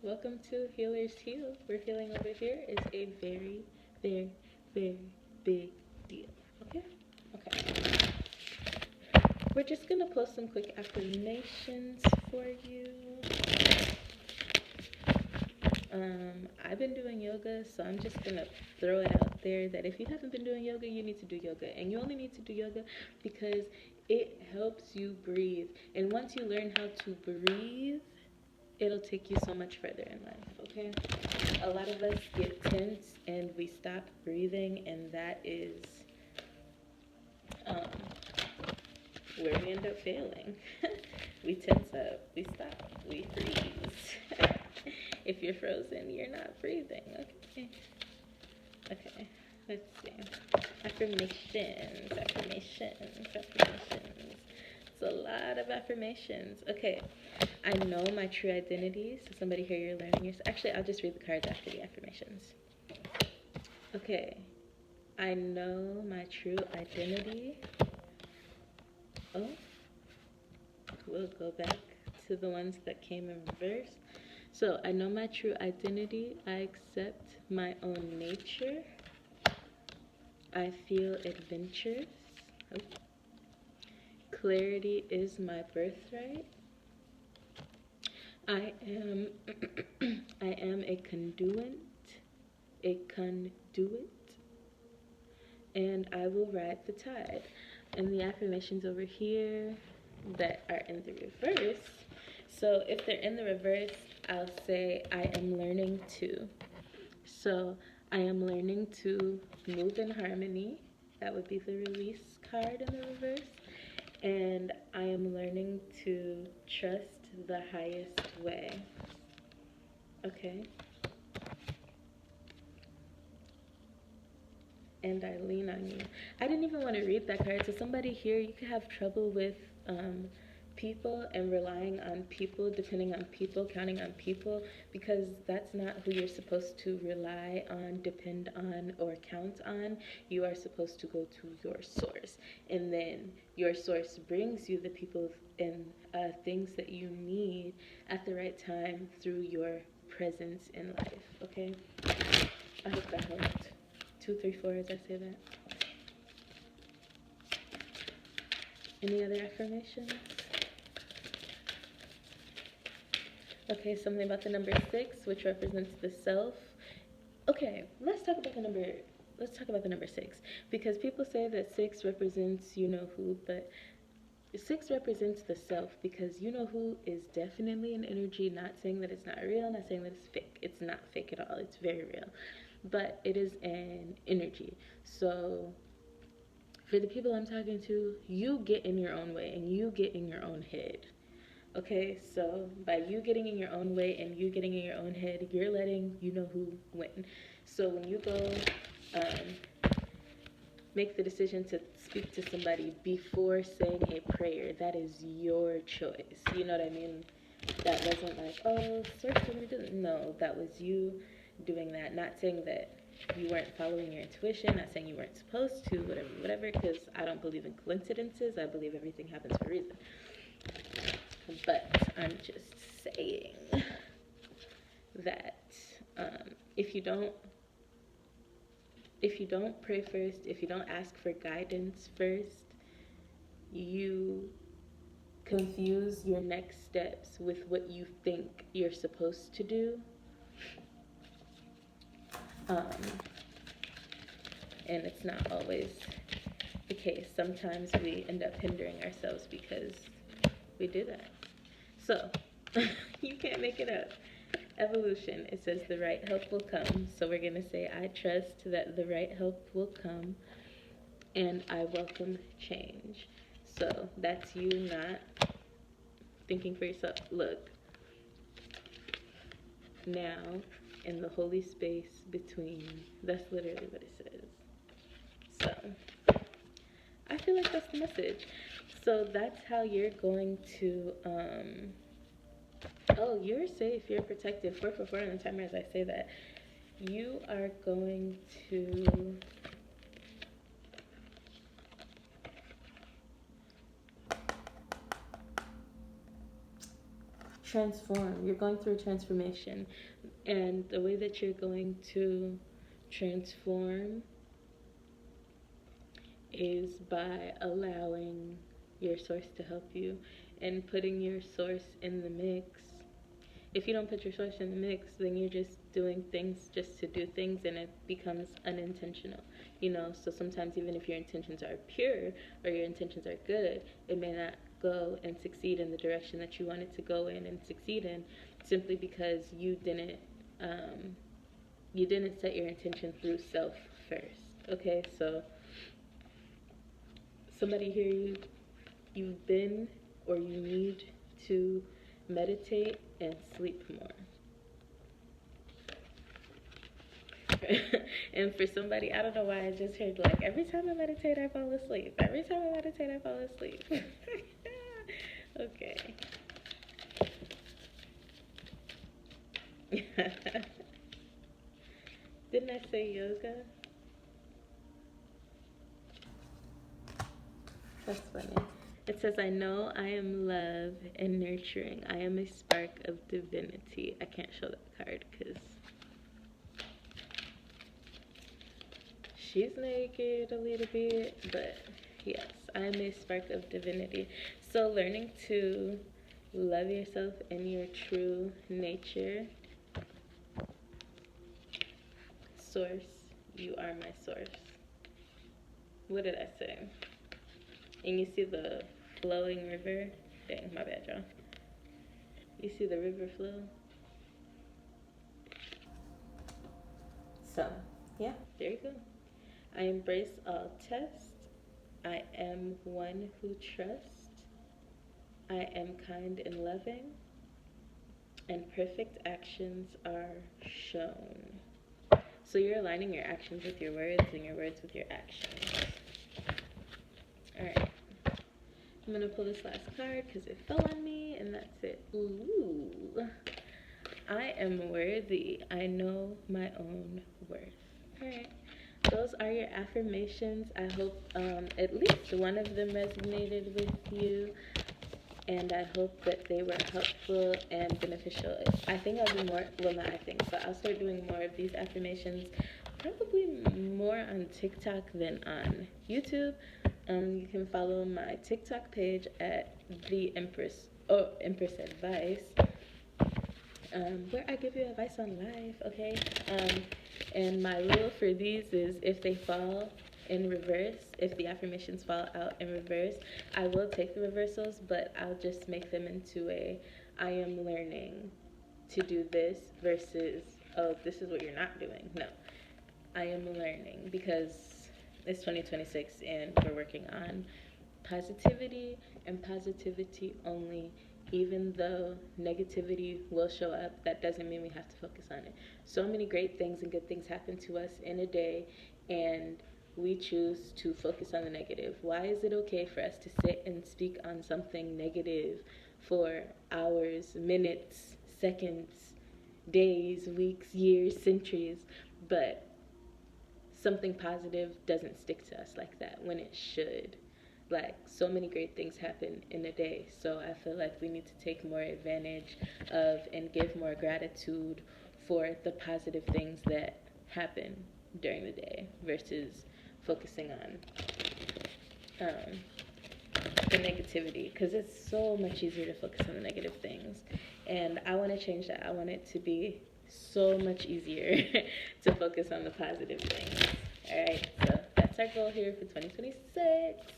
Welcome to Healers Heal. Where healing over here is a very, very, very big deal. Okay? Okay. We're just gonna post some quick affirmations for you. I've been doing yoga, so I'm just gonna throw it out there that if you haven't been doing yoga, you need to do yoga. And you only need to do yoga because it helps you breathe. And once you learn how to breathe, it'll take you so much further in life, okay? A lot of us get tense and we stop breathing, and that is where we end up failing. We tense up, we stop, we freeze. If you're frozen, you're not breathing, okay? Okay, let's see. Affirmations. It's a lot of affirmations. Okay, I know my true identity. So somebody here, you're learning yourself. Actually, I'll just read the cards after the affirmations. Okay, I know my true identity. Oh, we'll go back to the ones that came in reverse. So I know my true identity. I accept my own nature. I feel adventurous. Oh. Clarity is my birthright. I am a conduit, and I will ride the tide. And the affirmations over here that are in the reverse. So if they're in the reverse, I'll say I am learning to. So I am learning to move in harmony. That would be the release card in the reverse. And I am learning to trust the highest way. Okay? And I lean on you. I didn't even want to read that card. So somebody here, you could have trouble with people and relying on people, depending on people, counting on people, because that's not who you're supposed to rely on, depend on, or count on. You are supposed to go to your source, and then your source brings you the people and things that you need at the right time through your presence in life. Okay? I hope that helped. 2, 3, 4 as I say that. Any other affirmations? Okay, something about the number 6, which represents the self. Okay, let's talk about the number 6, because people say that 6 represents you know who, but 6 represents the self, because you know who is definitely an energy. Not saying that it's not real, not saying that it's fake. It's not fake at all. It's very real, but it is an energy. So for the people I'm talking to, you get in your own way and you get in your own head. Okay, so by you getting in your own way and you getting in your own head, you're letting you know who win. So when you go make the decision to speak to somebody before saying a prayer, that is your choice. You know what I mean? That wasn't like, oh, source told me to do it. No, that was you doing that. Not saying that you weren't following your intuition, not saying you weren't supposed to, whatever, because I don't believe in coincidences. I believe everything happens for a reason. But I'm just saying that if you don't pray first, if you don't ask for guidance first, you confuse your next steps with what you think you're supposed to do. And it's not always the case. Sometimes we end up hindering ourselves because we do that. So, you can't make it up. Evolution, it says the right help will come. So we're going to say, I trust that the right help will come, and I welcome change. So that's you not thinking for yourself. Look, now in the holy space between, that's literally what it says. So I feel like that's the message. So that's how you're going to, oh, you're safe, you're protected. 444 on the timer as I say that. You are going to transform. You're going through a transformation. And the way that you're going to transform is by allowing your source to help you and putting your source in the mix. If you don't put your source in the mix, then you're just doing things just to do things, and it becomes unintentional. So sometimes even if your intentions are pure or your intentions are good, it may not go and succeed in the direction that you want it to go in and succeed in, simply because you didn't set your intention through self first. Okay, so somebody here, you've been, or you need to meditate and sleep more. And for somebody, I don't know why I just heard, like, every time I meditate I fall asleep. Every time I meditate I fall asleep. Okay. Didn't I say yoga? That's funny. It says, I know I am love and nurturing. I am a spark of divinity. I can't show that card because she's naked a little bit, but yes, I am a spark of divinity. So learning to love yourself in your true nature. Source, you are my source. What did I say? And you see the flowing river? Dang, my bad, y'all. You see the river flow? So, yeah, there you go. I embrace all tests. I am one who trusts. I am kind and loving. And perfect actions are shown. So you're aligning your actions with your words and your words with your actions. Alright. I'm going to pull this last card because it fell on me, and that's it. Ooh. I am worthy. I know my own worth. Alright. Those are your affirmations. I hope at least one of them resonated with you, and I hope that they were helpful and beneficial. I think I'll do more, well, not I think, but I'll start doing more of these affirmations, probably more on TikTok than on YouTube. You can follow my TikTok page at the Empress Advice, where I give you advice on life, okay? And my rule for these is if they fall in reverse, if the affirmations fall out in reverse, I will take the reversals, but I'll just make them into a I am learning to do this versus, oh, this is what you're not doing. No, I am learning, because it's 2026 and we're working on positivity and positivity only. Even though negativity will show up, that doesn't mean we have to focus on it. So many great things and good things happen to us in a day, and we choose to focus on the negative. Why is it okay for us to sit and speak on something negative for hours, minutes, seconds, days, weeks, years, centuries, but something positive doesn't stick to us like that when it should? Like, so many great things happen in a day, so I feel like we need to take more advantage of and give more gratitude for the positive things that happen during the day versus focusing on the negativity, because it's so much easier to focus on the negative things, and I want to change that. I want it to be so much easier to focus on the positive things. All right, so that's our goal here for 2026.